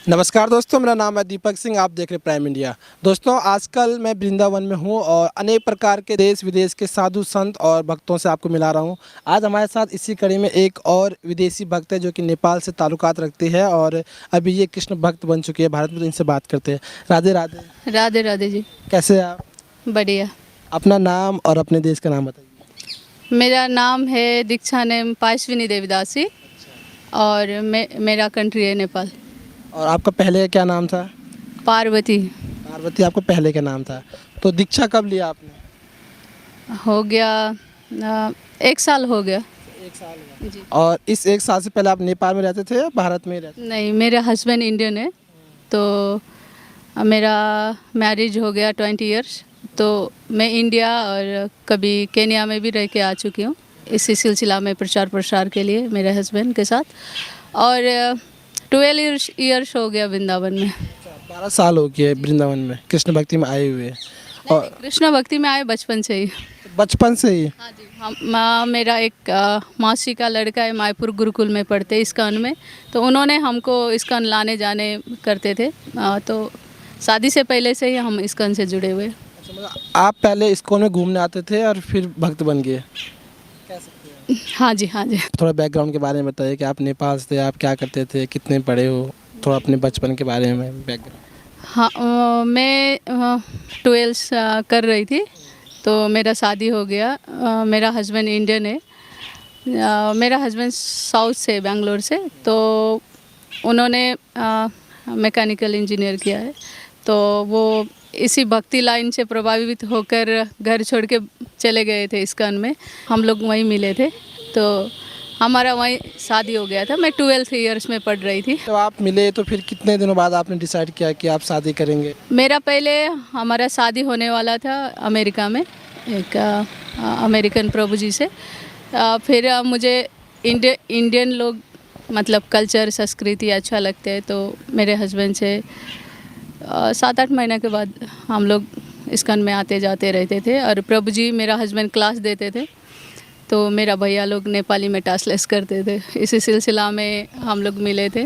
नमस्कार दोस्तों, मेरा नाम है दीपक सिंह। आप देख रहे हैं प्राइम इंडिया। दोस्तों, आजकल मैं वृंदावन में हूँ और अनेक प्रकार के देश विदेश के साधु संत और भक्तों से आपको मिला रहा हूँ। आज हमारे साथ इसी कड़ी में एक और विदेशी भक्त है जो कि नेपाल से ताल्लुकात रखती है और अभी ये कृष्ण भक्त बन चुकी है भारत में। तो इनसे बात करते हैं। राधे राधे। राधे राधे जी। कैसे हैं आप? बढ़िया। अपना नाम और अपने देश का नाम बताइए। मेरा नाम है दीक्षा नेम पायस्विनी देवदासी और मेरा कंट्री है नेपाल। और आपका पहले क्या नाम था? पार्वती। पार्वती आपका पहले का नाम था। तो दीक्षा कब लिया आपने? हो गया 1 साल हो गया। 1 साल हुआ। जी। और इस 1 साल से पहले आप नेपाल में रहते थे या भारत में ही रहते नहीं, मेरे हस्बैंड इंडियन है, तो मेरा मैरिज हो गया 20 इयर्स। तो मैं इंडिया और कभी केन्या में भी रह के आ चुकी हूँ इसी सिलसिला में प्रचार प्रसार के लिए मेरे हस्बैंड के साथ। और 12 ईयर्स हो गया वृंदावन में। 12 साल हो गए वृंदावन में कृष्ण भक्ति में आए हुए। और कृष्ण भक्ति में आए बचपन से ही। बचपन से ही? हाँ जी। मेरा एक मासी का लड़का है, मायपुर गुरुकुल में पढ़ते इस्कॉन में, तो उन्होंने हमको इस्कॉन लाने जाने करते थे। तो शादी से पहले से ही हम इस्कॉन से जुड़े हुए। अच्छा, मतलब आप पहले इस्कॉन में घूमने आते थे और फिर भक्त बन गए? कह सकते हैं। हाँ जी, हाँ जी। थोड़ा बैकग्राउंड के बारे में बताइए कि आप नेपाल से थे, आप क्या करते थे, कितने पढ़े हो, थोड़ा अपने बचपन के बारे में बैकग्राउंड। हाँ, मैं 12th कर रही थी तो मेरा शादी हो गया। मेरा हस्बैंड इंडियन है। मेरा हस्बैंड साउथ से, बेंगलोर से, तो उन्होंने मैकेनिकल इंजीनियर किया है। तो वो इसी भक्ति लाइन से प्रभावित होकर घर छोड़ के चले गए थे इस्कॉन में। हम लोग वहीं मिले थे, तो हमारा वहीं शादी हो गया था। मैं 12th ईयर्स में पढ़ रही थी। तो आप मिले तो फिर कितने दिनों बाद आपने डिसाइड किया कि आप शादी करेंगे? मेरा पहले हमारा शादी होने वाला था अमेरिका में, एक अमेरिकन प्रभु जी से। फिर मुझे इंडियन लोग मतलब कल्चर संस्कृति अच्छा लगते हैं, तो मेरे हस्बैंड से 7-8 महीने के बाद हम लोग इस्कॉन में आते जाते रहते थे। और प्रभु जी, मेरा हस्बैंड क्लास देते थे, तो मेरा भैया लोग नेपाली में ट्रांसलेट करते थे। इसी सिलसिला में हम लोग मिले थे,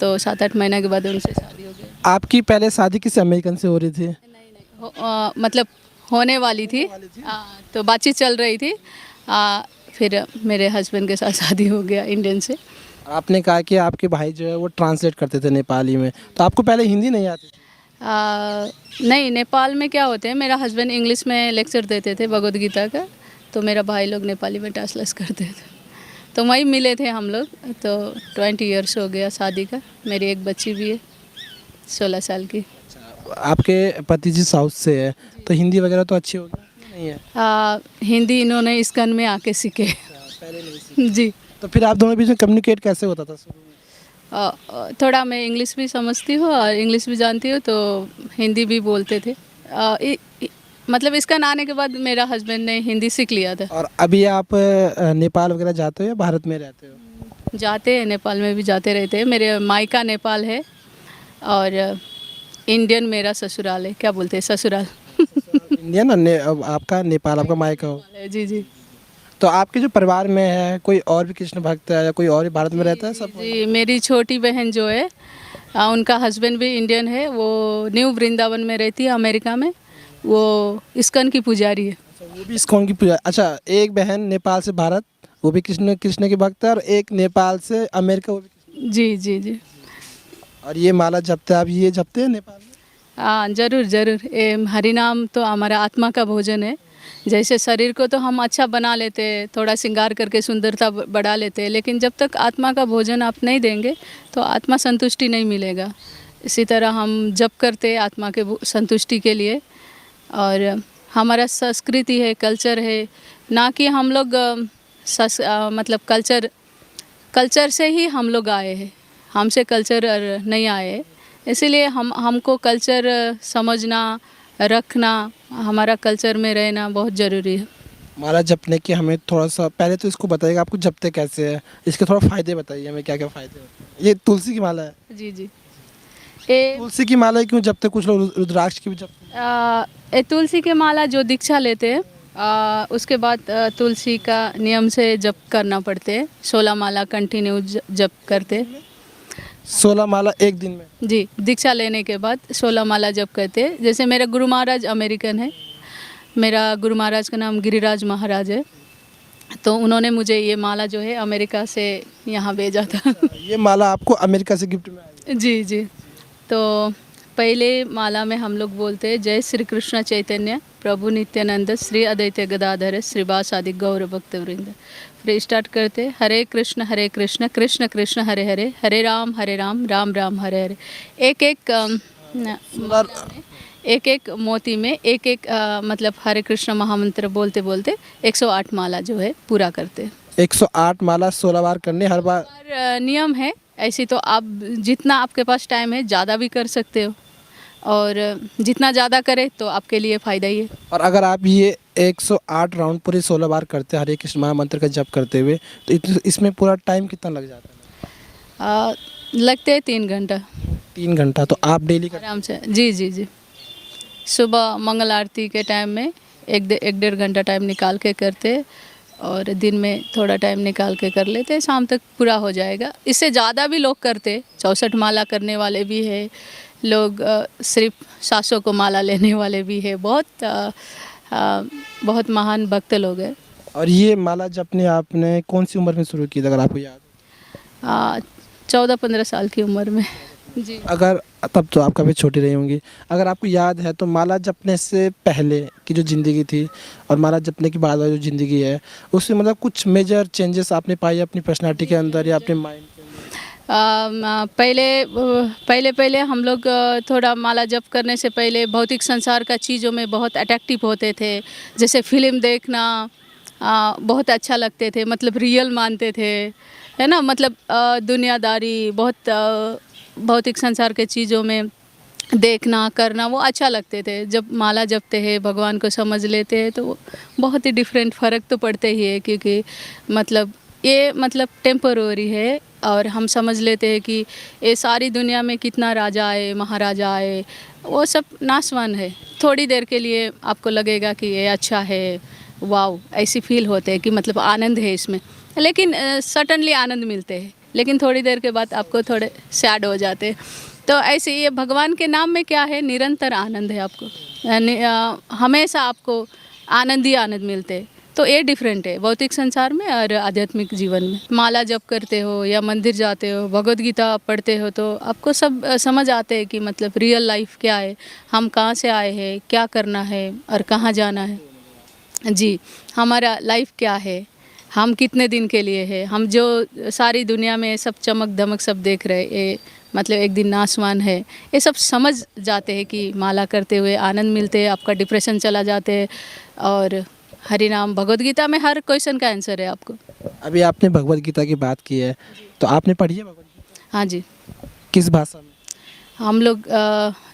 तो 7-8 महीने के बाद उनसे शादी हो गई। आपकी पहले शादी किसी अमेरिकन से हो रही थी? नहीं, मतलब होने वाली थी। तो बातचीत चल रही थी। फिर मेरे हस्बैंड के साथ शादी हो गया इंडियन से। आपने कहा कि आपके भाई जो है वो ट्रांसलेट करते थे नेपाली में, तो आपको पहले हिंदी नहीं आती थी? नहीं, नेपाल में क्या होते हैं, मेरा हस्बैंड इंग्लिश में लेक्चर देते थे भगवद गीता का, तो मेरा भाई लोग नेपाली में ट्रांसलेट करते थे। तो वहीं मिले थे हम लोग। तो 20 इयर्स हो गया शादी का। मेरी एक बच्ची भी है 16 साल की। आपके पति जी साउथ से है, तो हिंदी वगैरह तो अच्छी होगी? नहीं है? हिंदी इन्होंने इस्कॉन में आके सीखे। पहले नहीं सीखी। जी। तो फिर आप दोनों बीच में कम्युनिकेट कैसे होता था शुरू में? थोड़ा मैं इंग्लिश भी समझती हूँ और इंग्लिश भी जानती हूँ, तो हिंदी भी बोलते थे। मतलब इस्कॉन आने के बाद मेरा हस्बैंड ने हिंदी सीख लिया था। और अभी आप नेपाल वगैरह जाते हो या भारत में रहते हो? जाते हैं, नेपाल में भी जाते रहते हैं। मेरे मायका नेपाल है और इंडियन मेरा ससुराल है। क्या बोलते हैं, ससुराल। इंडियन अब आपका नेपाल, आपका मायका हो। जी जी। तो आपके जो परिवार में है कोई और भी कृष्ण भक्त है या कोई और भी भारत में रहता है? सब? जी, मेरी छोटी बहन जो है, उनका हस्बैंड भी इंडियन है। वो न्यू वृंदावन में रहती है अमेरिका में। वो इस्कॉन की पुजारी है। वो भी इस्कॉन की पूजा? अच्छा, एक बहन नेपाल से भारत, वो भी कृष्ण कृष्ण की भक्त है, और एक नेपाल से अमेरिका, वो भी कृष्ण। जी जी जी। और ये माला जपते, आप ये जपते हैं नेपाल में? हाँ, ज़रूर ज़रूर। हरिनाम तो हमारा आत्मा का भोजन है। जैसे शरीर को तो हम अच्छा बना लेते हैं, थोड़ा श्रृंगार करके सुंदरता बढ़ा लेते हैं, लेकिन जब तक आत्मा का भोजन आप नहीं देंगे तो आत्मा संतुष्टि नहीं मिलेगा। इसी तरह हम जप करते हैं आत्मा के संतुष्टि के लिए। और हमारा संस्कृति है, कल्चर है, ना कि हम लोग मतलब कल्चर से ही हम लोग आए हैं, हमसे कल्चर नहीं आए हैं। इसीलिए हमको कल्चर समझना, रखना, हमारा कल्चर में रहना बहुत ज़रूरी है। माला जपने की हमें थोड़ा सा पहले तो इसको बताइएगा, आपको जपते कैसे है, इसके थोड़ा फ़ायदे बताइए हमें, क्या क्या फ़ायदे होते हैं। ये तुलसी की माला है? जी जी। तुलसी की माला क्यों जपते? कुछ लोग रुद्राक्ष की भी जपते हैं। तुलसी के माला जो दीक्षा लेते हैं, उसके बाद तुलसी का नियम से जप करना पड़ते हैं। 16 माला कंटिन्यू जप करते। 16 माला एक दिन में? जी, दीक्षा लेने के बाद 16 माला जप करते हैं। जैसे मेरा गुरु महाराज अमेरिकन है, मेरा गुरु महाराज का नाम गिरिराज महाराज है, तो उन्होंने मुझे ये माला जो है अमेरिका से यहाँ भेजा था। ये माला आपको अमेरिका से गिफ्ट में आई? जी, जी। तो पहले माला में हम लोग बोलते हैं जय श्री कृष्ण चैतन्य प्रभु नित्यानंद श्री अद्वैत गदाधर श्रीवासादि गौर भक्त वृंद। फिर स्टार्ट करते हरे कृष्ण कृष्ण कृष्ण हरे हरे, हरे राम राम राम हरे हरे। एक एक माला में, एक एक मोती में एक एक मतलब हरे कृष्ण महामंत्र बोलते बोलते 108 माला जो है पूरा करते हैं। 108 माला 16 बार करने हर बार? और नियम है ऐसी, तो आप जितना आपके पास टाइम है ज़्यादा भी कर सकते हो, और जितना ज़्यादा करें तो आपके लिए फ़ायदा ही है। और अगर आप ये 108 राउंड पूरे 16 बार करते हैं हरे कृष्ण महामंत्र का जप करते हुए, तो इसमें पूरा टाइम कितना लग जाता है? लगते हैं 3 घंटा 3 घंटा। तो आप डेली करते आराम से। जी, जी, जी। सुबह मंगल आरती के टाइम में एक डेढ़ घंटा टाइम निकाल के करते, और दिन में थोड़ा टाइम निकाल के कर लेते, शाम तक पूरा हो जाएगा। इससे ज़्यादा भी लोग करते, 64 माला करने वाले भी है लोग, सिर्फ 700 को माला लेने वाले भी है। बहुत महान भक्त लोग हैं। और ये माला जपने आपने कौन सी उम्र में शुरू की थी, अगर आपको याद है? 14-15 साल की उम्र में। जी। अगर तब तो आप काफ़ी छोटी रही होंगी, अगर आपको याद है तो माला जपने से पहले की जो ज़िंदगी थी और माला जपने के बाद वाली जो ज़िंदगी है, उसमें मतलब कुछ मेजर चेंजेस आपने पाई अपनी पर्सनालिटी के अंदर या अपने माइंड के अंदर? पहले हम लोग थोड़ा माला जप करने से पहले भौतिक संसार का चीज़ों में बहुत अट्रैक्टिव होते थे। जैसे फिल्म देखना बहुत अच्छा लगते थे, मतलब रियल मानते थे, है ना। मतलब दुनियादारी बहुत भौतिक संसार के चीज़ों में देखना करना वो अच्छा लगते थे। जब माला जपते हैं, भगवान को समझ लेते हैं, तो बहुत ही डिफरेंट फ़र्क तो पड़ते ही है, क्योंकि मतलब ये मतलब टेम्पररी है, और हम समझ लेते हैं कि ये सारी दुनिया में कितना राजा आए महाराजा आए, वो सब नासवान है। थोड़ी देर के लिए आपको लगेगा कि ये अच्छा है, वाव, ऐसी फील होते हैं कि मतलब आनंद है इसमें, लेकिन सडनली आनंद मिलते हैं, लेकिन थोड़ी देर के बाद आपको थोड़े सैड हो जाते हैं। तो ऐसे ये भगवान के नाम में क्या है, निरंतर आनंद है आपको, हमेशा आपको आनंद ही आनंद मिलते हैं। तो ये डिफरेंट है भौतिक संसार में और आध्यात्मिक जीवन में। माला जप करते हो या मंदिर जाते हो, भगवद गीता पढ़ते हो, तो आपको सब समझ आते हैं कि मतलब रियल लाइफ क्या है, हम कहाँ से आए हैं, क्या करना है और कहाँ जाना है। जी, हमारा लाइफ क्या है, हम कितने दिन के लिए है, हम जो सारी दुनिया में सब चमक धमक सब देख रहे, ये मतलब एक दिन नासवान है। ये सब समझ जाते हैं कि माला करते हुए आनंद मिलते हैं, आपका डिप्रेशन चला जाते हैं। और हरि नाम, भगवद गीता में हर क्वेश्चन का आंसर है आपको। अभी आपने भगवद गीता की बात की है, तो आपने पढ़ी है भगवद गीता? हाँ जी, किस भाषा में? हम लोग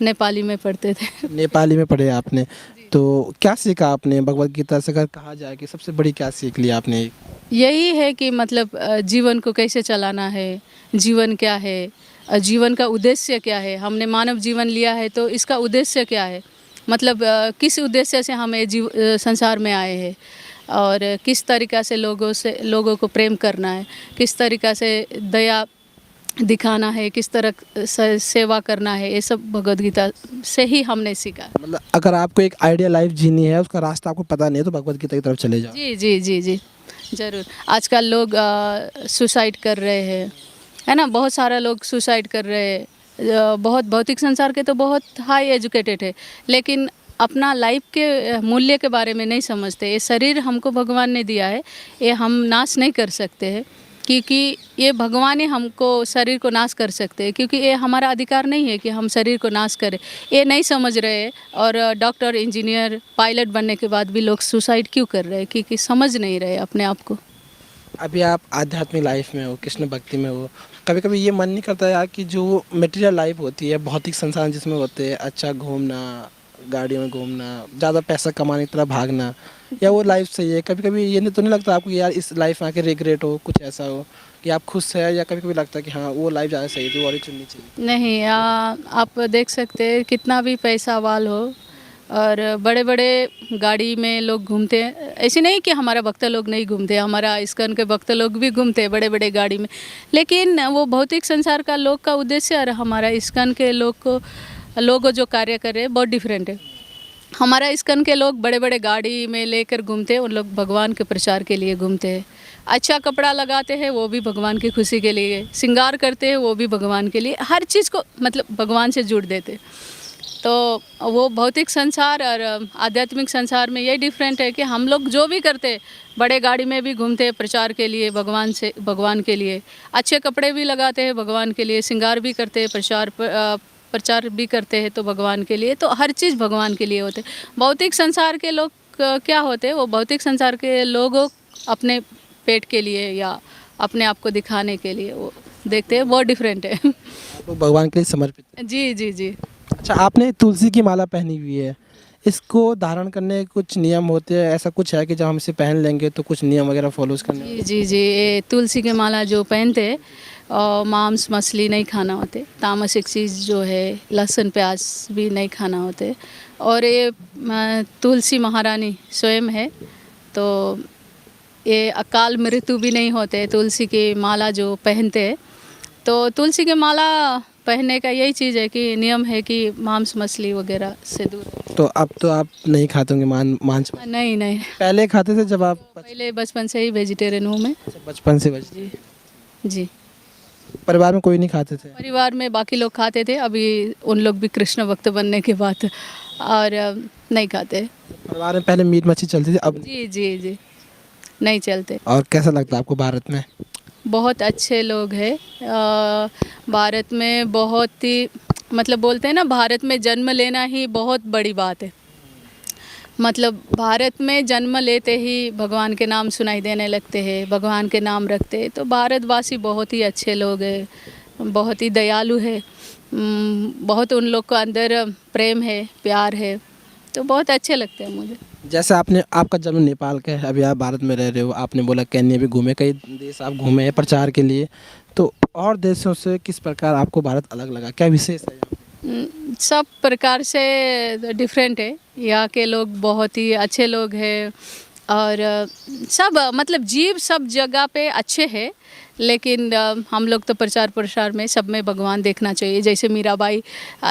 नेपाली में पढ़ते थे। नेपाली में पढ़े आपने, तो क्या सीखा आपने भगवद गीता से? अगर कहा जाए कि सबसे बड़ी क्या सीख ली आपने? यही है कि मतलब जीवन को कैसे चलाना है, जीवन क्या है, जीवन का उद्देश्य क्या है। हमने मानव जीवन लिया है, तो इसका उद्देश्य क्या है, मतलब किस उद्देश्य से हम संसार में आए हैं, और किस तरीक़ा से लोगों को प्रेम करना है, किस तरीक़ा से दया दिखाना है, किस तरह से सेवा करना है, ये सब भगवद गीता से ही हमने सीखा। मतलब अगर आपको एक आइडियल लाइफ जीनी है, उसका रास्ता आपको पता नहीं है, तो भगवद गीता की तरफ चले जाओ। जी, जी, जी, जी, ज़रूर। आजकल लोग सुसाइड कर रहे हैं, है ना, बहुत सारा लोग सुसाइड कर रहे हैं। बहुत भौतिक संसार के तो बहुत हाई एजुकेटेड है, लेकिन अपना लाइफ के मूल्य के बारे में नहीं समझते। ये शरीर हमको भगवान ने दिया है, ये हम नाश नहीं कर सकते हैं, क्योंकि ये भगवान ही हमको शरीर को नाश कर सकते हैं, क्योंकि ये हमारा अधिकार नहीं है कि हम शरीर को नाश करें। ये नहीं समझ रहे, और डॉक्टर, इंजीनियर, पायलट बनने के बाद भी लोग सुसाइड क्यों कर रहे हैं, क्योंकि समझ नहीं रहे अपने आप को। अभी आप आध्यात्मिक लाइफ में हो, कृष्ण भक्ति में हो, कभी कभी ये मन नहीं करता यार कि जो मटेरियल लाइफ होती है, भौतिक संसार जिसमें होते हैं, अच्छा घूमना, गाड़ियों में घूमना, ज़्यादा पैसा कमाने की तरफ भागना, या वो लाइफ सही है? कभी कभी ये नहीं तो नहीं लगता आपको कि यार इस लाइफ में आके रिग्रेट हो, कुछ ऐसा हो कि आप खुश है, या कभी कभी लगता है कि हाँ वो लाइफ ज़्यादा सही थी, वो वाली चुननी चाहिए? नहीं, आप देख सकते हैं कितना भी पैसा वाल हो, और बड़े बड़े गाड़ी में लोग घूमते हैं। ऐसे नहीं कि हमारा भक्त लोग नहीं घूमते, हमारा इस्कॉन के भक्त लोग भी घूमते हैं बड़े बड़े गाड़ी में, लेकिन वो भौतिक संसार का लोग का उद्देश्य और हमारा इस्कॉन के लोग जो कार्य कर रहे हैं बहुत डिफरेंट है। हमारा इस्कॉन के लोग बड़े बड़े गाड़ी में लेकर घूमते हैं, उन लोग भगवान के प्रचार के लिए घूमते हैं। अच्छा कपड़ा लगाते हैं वो भी भगवान की खुशी के लिए, श्रृंगार करते हैं वो भी भगवान के लिए, हर चीज़ को मतलब भगवान से जोड़ देते हैं। तो वो भौतिक संसार और आध्यात्मिक संसार में ये डिफरेंट है कि हम लोग जो भी करते हैं, बड़े गाड़ी में भी घूमते हैं प्रचार के लिए, भगवान के लिए, अच्छे कपड़े भी लगाते हैं भगवान के लिए, श्रृंगार भी करते हैं, प्रचार भी करते हैं तो भगवान के लिए, तो हर चीज़ भगवान के लिए होते हैं। भौतिक संसार के लोग क्या होते हैं, वो भौतिक संसार के लोग अपने पेट के लिए या अपने आप को दिखाने के लिए वो देखते हैं, बहुत डिफरेंट है। आप लोग भगवान के लिए समर्पित हैं। जी जी जी। अच्छा, आपने तुलसी की माला पहनी हुई है, इसको धारण करने के कुछ नियम होते हैं, ऐसा कुछ है कि जब हम इसे पहन लेंगे तो कुछ नियम वगैरह फॉलोज करने जी जी जी, ये तुलसी के माला जो पहनते हैं और मांस मछली नहीं खाना होते, तामसिक चीज़ जो है लहसुन प्याज भी नहीं खाना होते, और ये तुलसी महारानी स्वयं है, तो ये अकाल मृत्यु भी नहीं होते तुलसी की माला जो पहनते हैं। तो तुलसी की माला पहनने का यही चीज़ है कि नियम है कि मांस मछली वगैरह से दूर। तो अब तो आप नहीं खाते होंगे मांस? नहीं नहीं, पहले खाते थे जब आप पहले बचपन से ही वेजिटेरियन हूँ मैं। बचपन से? जी जी। परिवार में कोई नहीं खाते थे? परिवार में बाकी लोग खाते थे, अभी उन लोग भी कृष्ण भक्त बनने के बाद और नहीं खाते। परिवार में पहले मीट मछली चलती थी, अब? जी जी जी, नहीं चलते। और कैसा लगता है आपको भारत में? बहुत अच्छे लोग हैं भारत में, बहुत ही मतलब बोलते हैं ना, भारत में जन्म लेना ही बहुत बड़ी बात है। मतलब भारत में जन्म लेते ही भगवान के नाम सुनाई देने लगते हैं, भगवान के नाम रखते हैं, तो भारतवासी बहुत ही अच्छे लोग हैं, बहुत ही दयालु है, बहुत उन लोग को अंदर प्रेम है, प्यार है, तो बहुत अच्छे लगते हैं मुझे। जैसे आपका जन्म नेपाल का है, अभी आप भारत में रह रहे हो, आपने बोला केन्या भी घूमे, कई देश आप घूमे हैं प्रचार के लिए, तो और देशों से किस प्रकार आपको भारत अलग लगा, क्या विशेष है यहाँ पे? सब प्रकार से डिफरेंट है, यहाँ के लोग बहुत ही अच्छे लोग हैं, और सब मतलब जीव सब जगह पे अच्छे हैं, लेकिन हम लोग तो प्रचार प्रसार में सब में भगवान देखना चाहिए। जैसे मीराबाई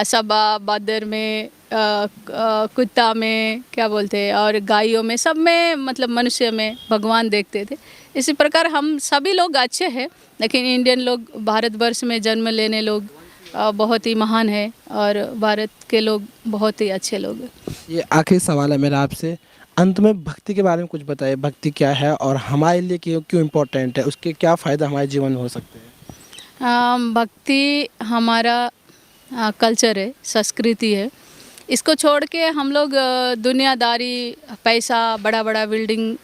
सबा बादर में कुत्ता में क्या बोलते हैं, और गायों में, सब में मतलब मनुष्य में भगवान देखते थे। इसी प्रकार हम सभी लोग अच्छे हैं, लेकिन इंडियन लोग, भारतवर्ष में जन्म लेने लोग बहुत ही महान है, और भारत के लोग बहुत ही अच्छे लोग हैं। ये आखिरी सवाल है मेरा आपसे, अंत में भक्ति के बारे में कुछ बताइए, भक्ति क्या है और हमारे लिए क्यों इम्पोर्टेंट है, उसके क्या फ़ायदा हमारे जीवन में हो सकते हैं? भक्ति हमारा कल्चर है, संस्कृति है। इसको छोड़ के हम लोग दुनियादारी, पैसा, बड़ा बड़ा बिल्डिंग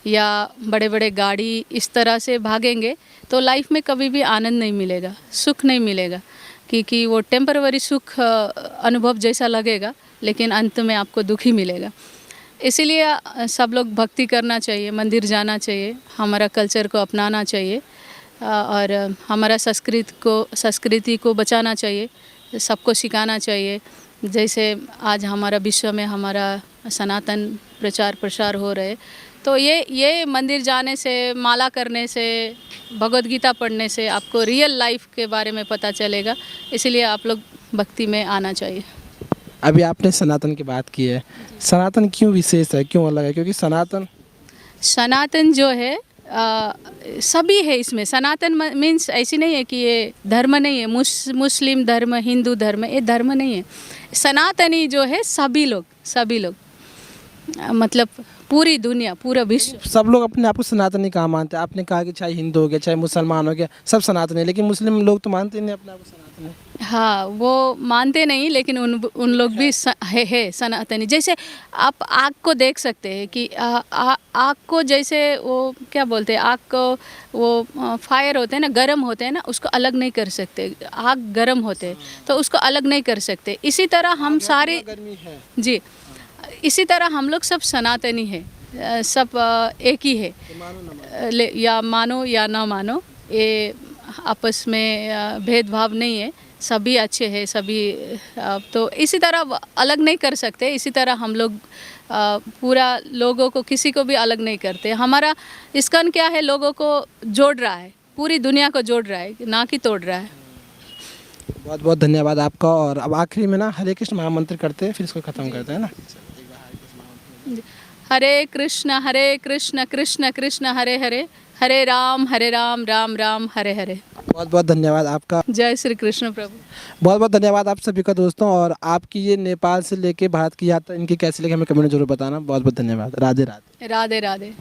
या बड़े बड़े गाड़ी इस तरह से भागेंगे तो लाइफ में कभी भी आनंद नहीं मिलेगा, सुख नहीं मिलेगा, क्योंकि वो टेम्पररी सुख अनुभव जैसा लगेगा, लेकिन अंत में आपको दुख ही मिलेगा। इसीलिए सब लोग भक्ति करना चाहिए, मंदिर जाना चाहिए, हमारा कल्चर को अपनाना चाहिए, और हमारा संस्कृति को बचाना चाहिए, सबको सिखाना चाहिए। जैसे आज हमारा विश्व में हमारा सनातन प्रचार प्रसार हो रहे, तो ये मंदिर जाने से, माला करने से, भगवद गीता पढ़ने से आपको रियल लाइफ के बारे में पता चलेगा। इसलिए आप लोग भक्ति में आना चाहिए। अभी आपने सनातन की बात की है, सनातन क्यों विशेष है, क्यों अलग है? क्योंकि सनातन जो है सभी है इसमें। सनातन मीन्स ऐसी नहीं है कि ये धर्म नहीं है, मुस्लिम धर्म, हिंदू धर्म, ये धर्म नहीं है। सनातनी जो है सभी लोग मतलब पूरी दुनिया, पूरा विश्व, सब लोग अपने आप को सनातनी कहाँ मानते हैं? आपने कहा कि चाहे हिंदू हो गया, चाहे मुसलमान हो गया, सब सनातनी है, लेकिन मुस्लिम लोग तो मानते नहीं अपने आप को सनातनी। हाँ, वो मानते नहीं, लेकिन उन लोग भी है सनातनी। जैसे आप आग को देख सकते हैं कि आग को जैसे वो क्या बोलते हैं, आग को वो फायर होते हैं ना, गर्म होते हैं ना, उसको अलग नहीं कर सकते। आग गर्म होते हैं तो उसको अलग नहीं कर सकते। इसी तरह हम सारे जी, इसी तरह हम लोग सब सनातनी है, सब एक ही है, या मानो या ना मानो, ये आपस में भेदभाव नहीं है, सभी अच्छे हैं सभी। तो इसी तरह अलग नहीं कर सकते, इसी तरह हम लोग पूरा लोगों को किसी को भी अलग नहीं करते। हमारा इस्कॉन क्या है, लोगों को जोड़ रहा है, पूरी दुनिया को जोड़ रहा है, ना कि तोड़ रहा है। बहुत बहुत धन्यवाद आपका। और अब आखिरी में ना हरे कृष्ण महामंत्र करते हैं, फिर इसको ख़त्म करते हैं ना। हरे कृष्ण कृष्ण कृष्ण हरे हरे, हरे राम राम राम हरे हरे। बहुत बहुत धन्यवाद आपका। जय श्री कृष्ण प्रभु। बहुत बहुत धन्यवाद आप सभी का दोस्तों। और आपकी ये नेपाल से लेके भारत की यात्रा इनकी कैसी लगी हमें कमेंट में जरूर बताना। बहुत बहुत धन्यवाद। राधे राधे। राधे राधे।